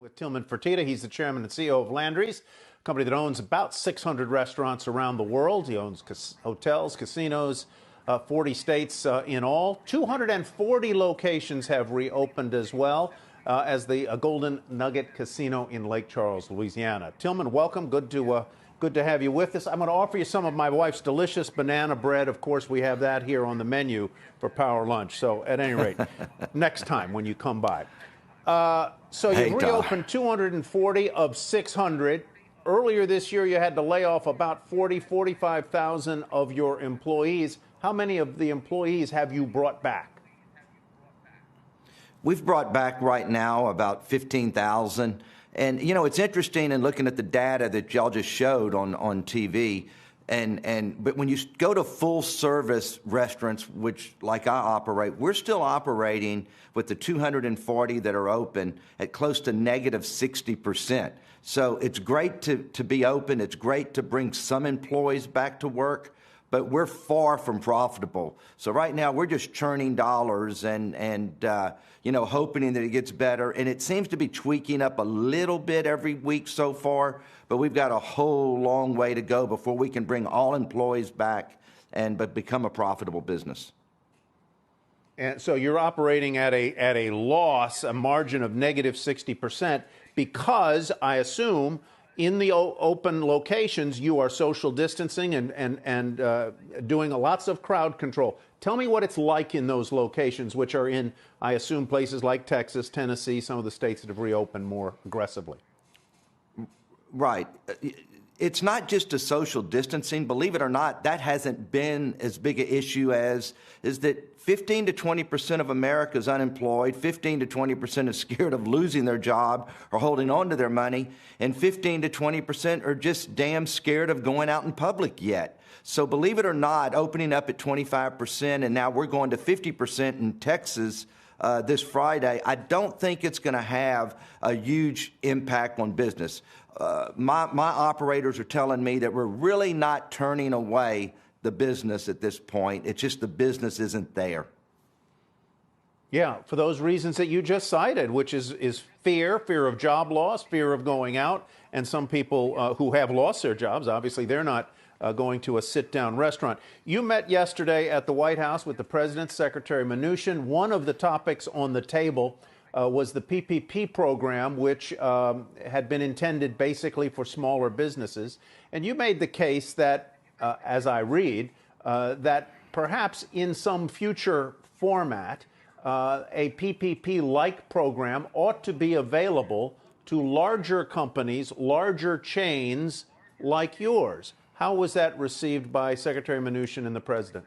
With Tilman Fertitta. He's the chairman and CEO of Landry's, a company that owns about 600 restaurants around the world. He owns hotels, casinos, 40 states in all. 240 locations have reopened as well as the Golden Nugget Casino in Lake Charles, Louisiana. Tilman, welcome. Good to have you with us. I'm going to offer you some of my wife's delicious banana bread. Of course, we have that here on the menu for Power Lunch. So at any rate, next time when you come by. So you've reopened 240 of 600. Earlier this year, you had to lay off about 45,000 of your employees. How many of the employees have you brought back? We've brought back right now about 15,000. And, you know, it's interesting in looking at the data that y'all just showed on TV. But when you go to full service restaurants, which like I operate, we're still operating with the 240 that are open at close to negative 60%. So it's great to be open. It's great to bring some employees back to work, but we're far from profitable. So right now we're just churning dollars and you know, hoping that it gets better. And it seems to be tweaking up a little bit every week so far, but we've got a whole long way to go before we can bring all employees back but become a profitable business. And so you're operating at a loss, a margin of negative 60%, because I assume in the open locations you are social distancing and doing lots of crowd control. Tell me what it's like in those locations, which are in, I assume, places like Texas, Tennessee, some of the states that have reopened more aggressively. Right. It's not just a social distancing. Believe it or not, that hasn't been as big an issue as is that 15 to 20% of America is unemployed, 15 to 20% is scared of losing their job or holding on to their money, and 15 to 20% are just damn scared of going out in public yet. So believe it or not, opening up at 25%, and now we're going to 50% in Texas this Friday, I don't think it's going to have a huge impact on business. My operators are telling me that we're really not turning away the business at this point. It's just the business isn't there. Yeah, for those reasons that you just cited, which is fear of job loss, fear of going out, and some people who have lost their jobs, obviously they're not going to a sit-down restaurant. You met yesterday at the White House with the President, Secretary Mnuchin. One of the topics on the table was the PPP program, which had been intended basically for smaller businesses. And you made the case that, as I read, that perhaps in some future format, a PPP-like program ought to be available to larger companies, larger chains like yours. How was that received by Secretary Mnuchin and the President?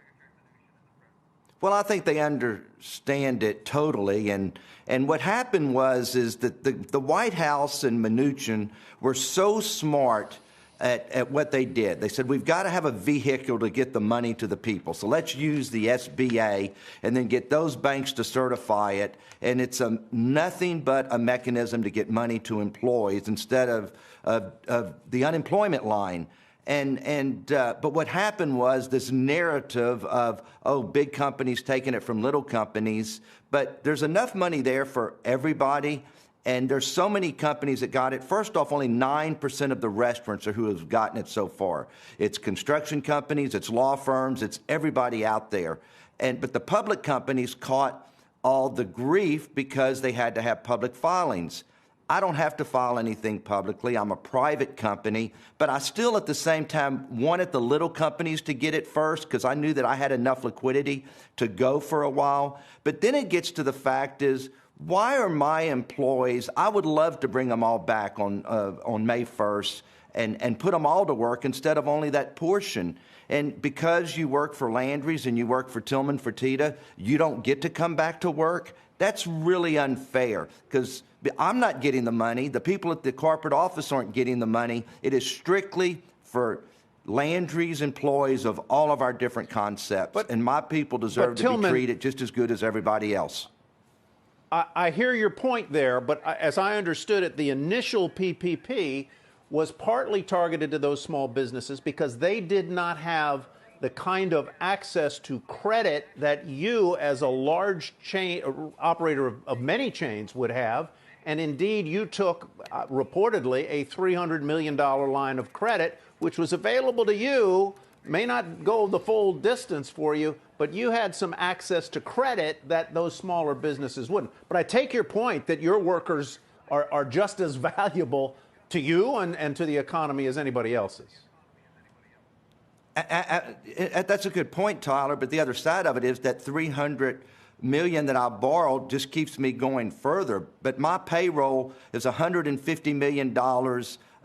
Well, I think they understand it totally, and what happened is that the White House and Mnuchin were so smart at what they did. They said, we've got to have a vehicle to get the money to the people. So let's use the SBA and then get those banks to certify it. And it's nothing but a mechanism to get money to employees instead of the unemployment line. But what happened was this narrative of, oh, big companies taking it from little companies. But there's enough money there for everybody. And there's so many companies that got it. First off, only 9% of the restaurants are who have gotten it so far. It's construction companies, it's law firms, it's everybody out there. But the public companies caught all the grief because they had to have public filings. I don't have to file anything publicly. I'm a private company, but I still at the same time wanted the little companies to get it first because I knew that I had enough liquidity to go for a while. But then it gets to the fact is, why are my employees, I would love to bring them all back on May 1st and put them all to work instead of only that portion. And because you work for Landry's and you work for Tilman Fertitta, you don't get to come back to work. That's really unfair because I'm not getting the money. The people at the corporate office aren't getting the money. It is strictly for Landry's employees of all of our different concepts. And my people deserve to be treated just as good as everybody else. I hear your point there, but as I understood it, the initial PPP was partly targeted to those small businesses because they did not have the kind of access to credit that you, as a large chain operator of many chains, would have. And indeed, you took reportedly a $300 million line of credit, which was available to you, may not go the full distance for you, but you had some access to credit that those smaller businesses wouldn't. But I take your point that your workers are just as valuable to you and to the economy as anybody else's. That's a good point, Tyler, but the other side of it is that $300 million that I borrowed just keeps me going further. But my payroll is $150 million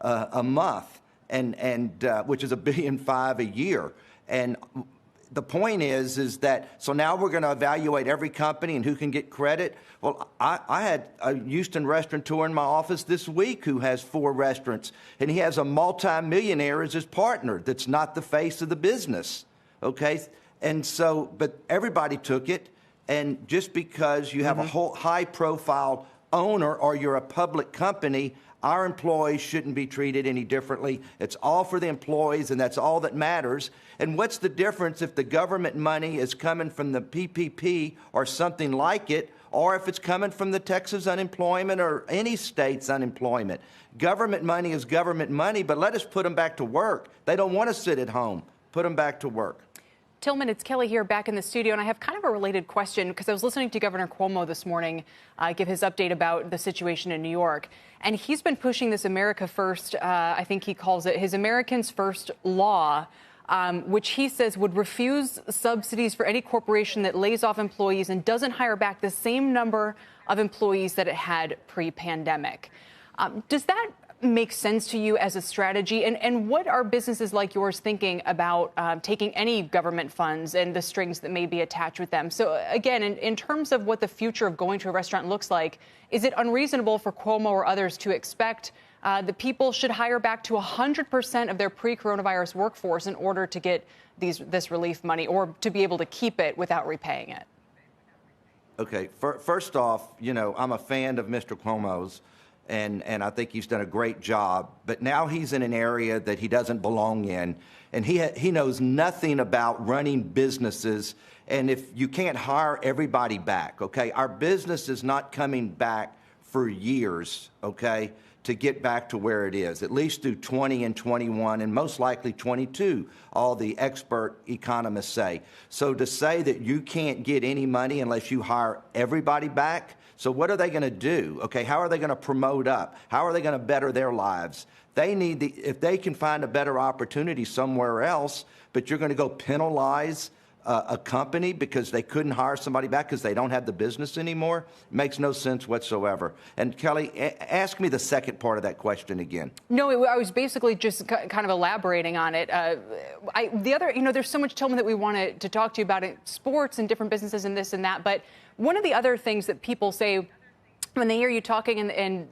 a month, and which is $1.5 billion a year. And the point is that, so now we're going to evaluate every company and who can get credit. Well, I had a Houston restaurateur in my office this week who has 4 restaurants, and he has a multimillionaire as his partner that's not the face of the business, okay? And so, but everybody took it, and just because you have a whole high-profile owner or you're a public company, our employees shouldn't be treated any differently. It's all for the employees, and that's all that matters. And what's the difference if the government money is coming from the PPP or something like it, or if it's coming from the Texas unemployment or any state's unemployment? Government money is government money, but let us put them back to work. They don't want to sit at home. Put them back to work. Tilman, it's Kelly here back in the studio, and I have kind of a related question because I was listening to Governor Cuomo this morning give his update about the situation in New York, and he's been pushing this America First, I think he calls it his Americans First law, which he says would refuse subsidies for any corporation that lays off employees and doesn't hire back the same number of employees that it had pre-pandemic. Does that make sense to you as a strategy? And what are businesses like yours thinking about taking any government funds and the strings that may be attached with them? So again, in terms of what the future of going to a restaurant looks like, is it unreasonable for Cuomo or others to expect that people should hire back to 100% of their pre-coronavirus workforce in order to get this relief money or to be able to keep it without repaying it? Okay, first off, you know, I'm a fan of Mr. Cuomo's. And I think he's done a great job. But now he's in an area that he doesn't belong in. And he knows nothing about running businesses. And if you can't hire everybody back, okay, our business is not coming back for years, okay, to get back to where it is, at least through 20 and 21 and most likely 22, all the expert economists say. So to say that you can't get any money unless you hire everybody back, so what are they going to do? Okay, how are they going to promote up? How are they going to better their lives? They need if they can find a better opportunity somewhere else, but you're going to go penalize a company because they couldn't hire somebody back because they don't have the business anymore? It makes no sense whatsoever. And Kelly, ask me the second part of that question again. No, I was basically just kind of elaborating on it. The other, you know, there's so much, Tilman, that we want to talk to you about, sports and different businesses and this and that. But one of the other things that people say when they hear you talking and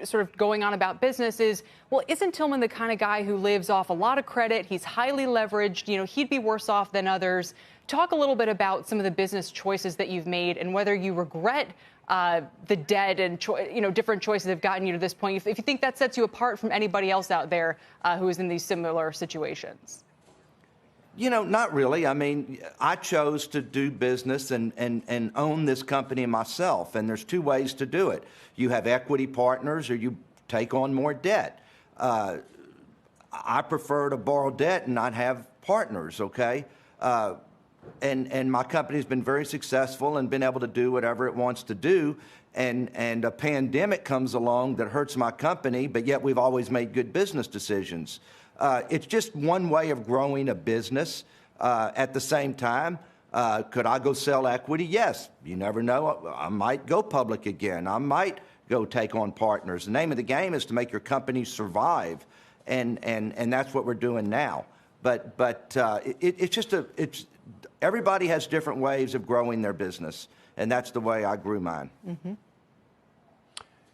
sort of going on about business is, well, isn't Tilman the kind of guy who lives off a lot of credit? He's highly leveraged. You know, he'd be worse off than others. Talk a little bit about some of the business choices that you've made and whether you regret the debt and different choices have gotten you to this point. If you think that sets you apart from anybody else out there who is in these similar situations. You know, not really. I mean, I chose to do business and own this company myself, and there's 2 ways to do it. You have equity partners or you take on more debt. I prefer to borrow debt and not have partners, okay? And my company's been very successful and been able to do whatever it wants to do, and a pandemic comes along that hurts my company, but yet we've always made good business decisions. It's just one way of growing a business. At the same time, could I go sell equity? Yes. You never know. I might go public again. I might go take on partners. The name of the game is to make your company survive, and that's what we're doing now. But it's everybody has different ways of growing their business, and that's the way I grew mine. Mm-hmm.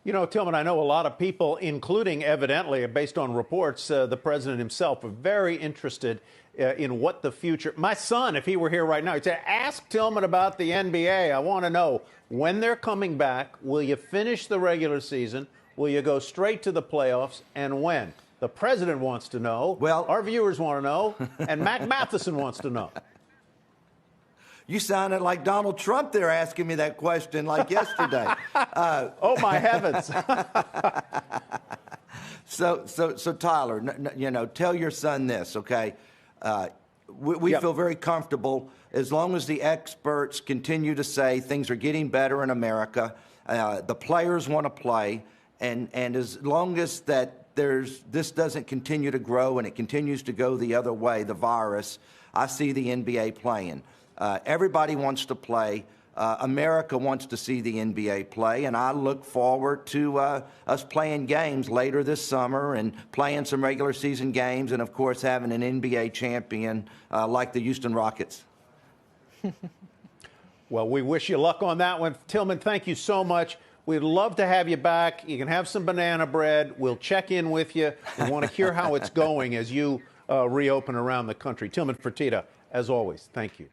You know, Tilman, I know a lot of people, including evidently, based on reports, the president himself, are very interested in what the future. My son, if he were here right now, he'd say, ask Tilman about the NBA. I want to know when they're coming back. Will you finish the regular season? Will you go straight to the playoffs? And when? The president wants to know. Well, our viewers want to know. And Mac Matheson wants to know. You sounded like Donald Trump there asking me that question like yesterday. Oh, my heavens. So Tyler, tell your son this, okay? We Yep. feel very comfortable as long as the experts continue to say things are getting better in America, the players want to play, and as long as this doesn't continue to grow and it continues to go the other way, the virus, I see the NBA playing. Everybody wants to play. America wants to see the NBA play, and I look forward to us playing games later this summer and playing some regular season games and, of course, having an NBA champion like the Houston Rockets. Well, we wish you luck on that one. Tilman, thank you so much. We'd love to have you back. You can have some banana bread. We'll check in with you and want to hear how it's going as you reopen around the country. Tilman Fertitta, as always, thank you.